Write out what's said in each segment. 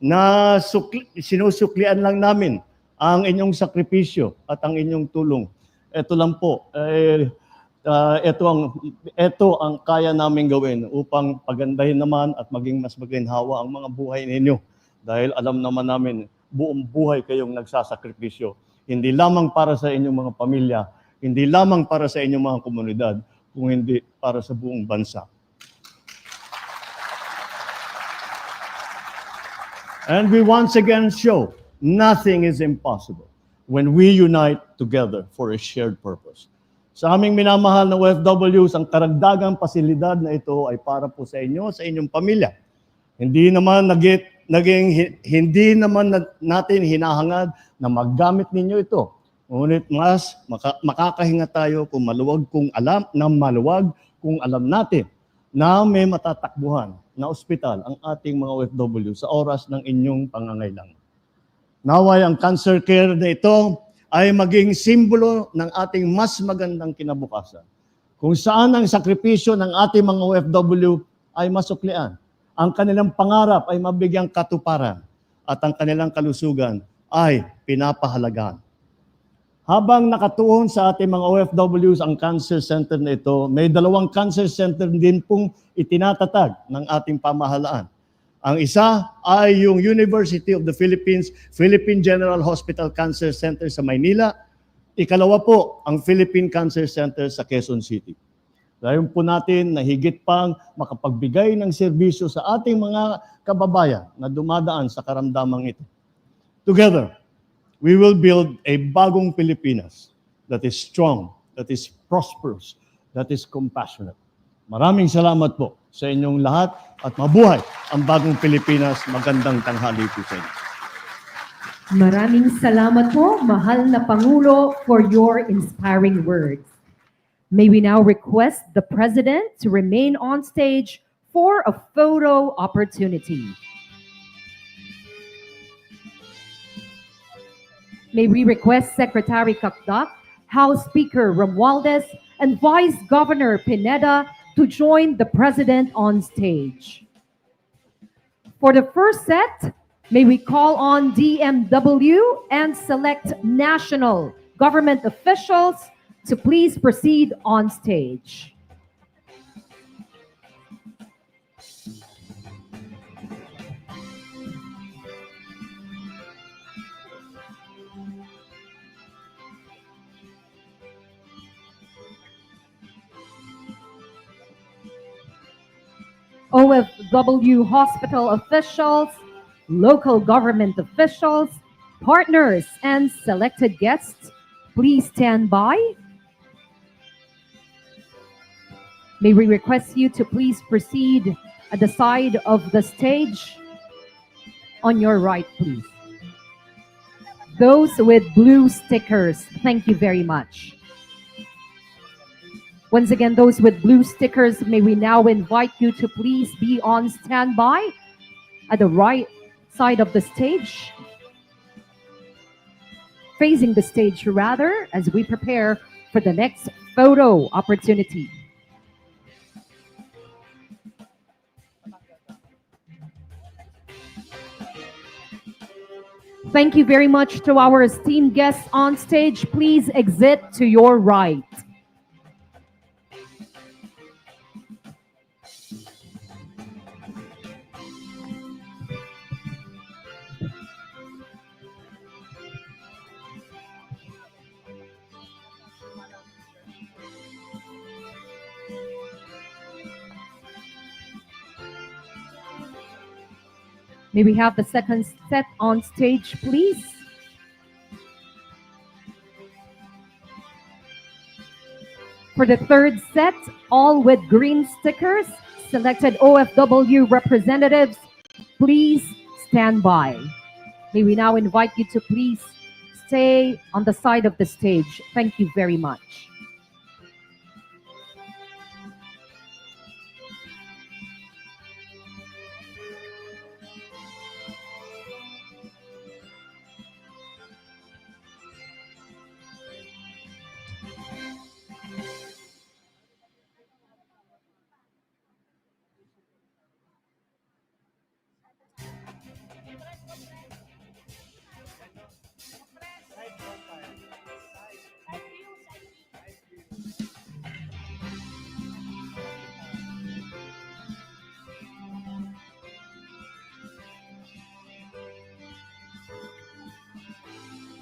na sinusuklian lang namin ang inyong sakripisyo at ang inyong tulong. Ito lang po, ito ang kaya namin gawin upang pagandahin naman at maging mas maginhawa ang mga buhay ninyo. Dahil alam naman namin, buong buhay kayong nagsasakripisyo. Hindi lamang para sa inyong mga pamilya, hindi lamang para sa inyong mga komunidad, kung hindi para sa buong bansa. And we once again show nothing is impossible when we unite together for a shared purpose. Sa aming minamahal na OFWs, ang karagdagang pasilidad na ito ay para po sa inyo, sa inyong pamilya. Hindi naman natin hinahangad na maggamit ninyo ito. Ngunit mas makakahinga tayo kung maluwag kung alam natin na may matatakbuhan na ospital ang ating mga OFW sa oras ng inyong pangangailangan. Naway ang cancer care na ito ay maging simbolo ng ating mas magandang kinabukasan, kung saan ang sakripisyo ng ating mga OFW ay masuklian. Ang kanilang pangarap ay mabigyang katuparan at ang kanilang kalusugan ay pinapahalagahan. Habang nakatuon sa ating mga OFWs ang cancer center na ito, may 2 cancer center din pong itinatatag ng ating pamahalaan. Ang isa ay yung University of the Philippines, Philippine General Hospital Cancer Center sa Maynila. Ikalawa po, ang Philippine Cancer Center sa Quezon City. Dayon po natin na higit pang makapagbigay ng serbisyo sa ating mga kababayan na dumadaan sa karamdamang ito. Together, we will build a Bagong Pilipinas that is strong, that is prosperous, that is compassionate. Maraming salamat po sa inyong lahat at mabuhay ang Bagong Pilipinas. Magandang tanghali po sa inyo. Maraming salamat po, mahal na Pangulo, for your inspiring words. May we now request the President to remain on stage for a photo opportunity. May we request Secretary Kakdak, House Speaker Romualdez, and Vice Governor Pineda to join the President on stage. For the first set, may we call on DMW and select national government officials to please proceed on stage. OFW hospital officials, local government officials, partners, and selected guests, please stand by. May we request you to please proceed at the side of the stage. On your right, please. Those with blue stickers, thank you very much. Once again, those with blue stickers, may we now invite you to please be on standby at the right side of the stage. Facing the stage, rather, as we prepare for the next photo opportunity. Thank you very much to our esteemed guests on stage. Please exit to your right. May we have the second set on stage, please? For the third set, all with green stickers, selected OFW representatives, please stand by. May we now invite you to please stay on the side of the stage. Thank you very much.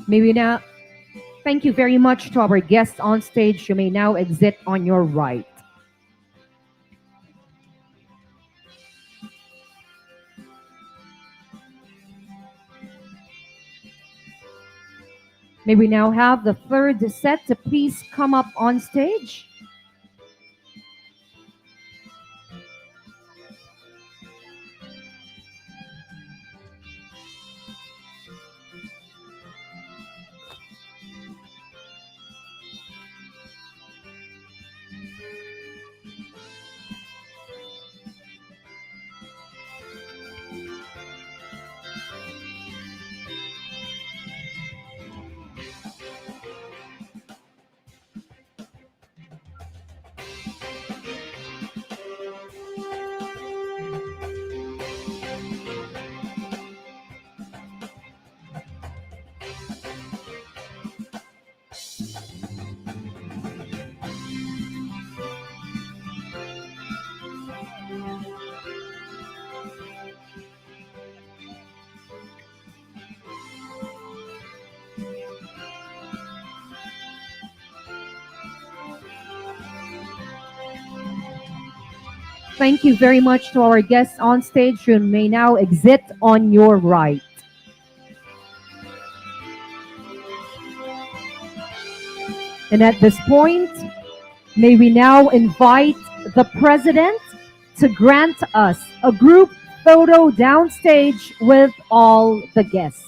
May we now thank you very much to our guests on stage. You may now exit on your right. May we now have the third set to please come up on stage. Thank you very much to our guests on stage. You may now exit on your right. And at this point, may we now invite the President to grant us a group photo downstage with all the guests.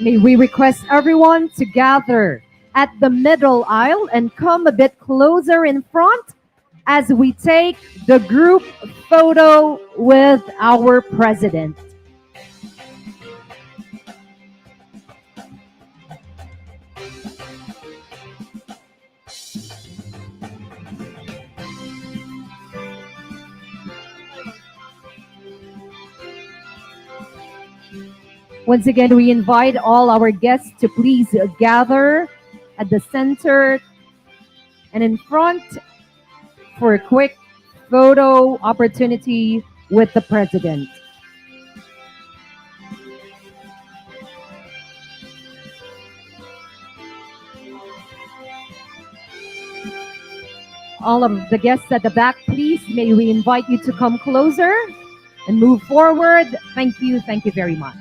May we request everyone to gather at the middle aisle and come a bit closer in front as we take the group photo with our President. Once again, we invite all our guests to please gather at the center and in front for a quick photo opportunity with the President. All of the guests at the back, please, may we invite you to come closer and move forward. Thank you very much.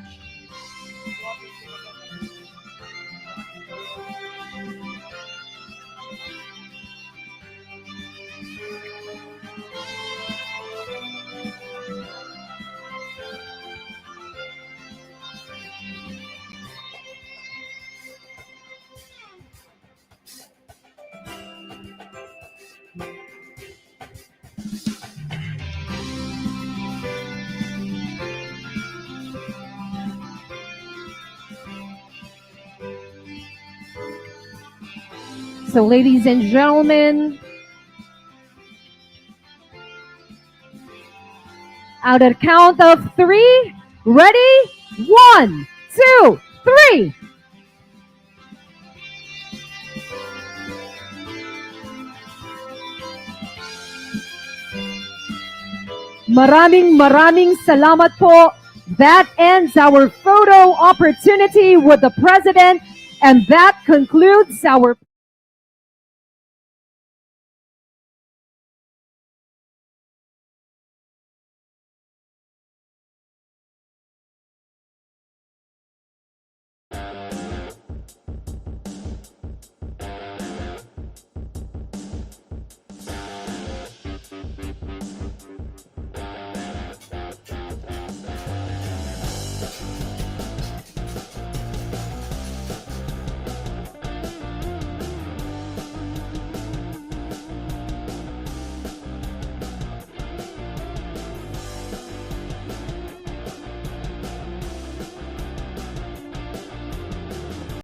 So, ladies and gentlemen, out at count of 3, ready? 1, 2, 3. Maraming salamat po. That ends our photo opportunity with the President, and that concludes our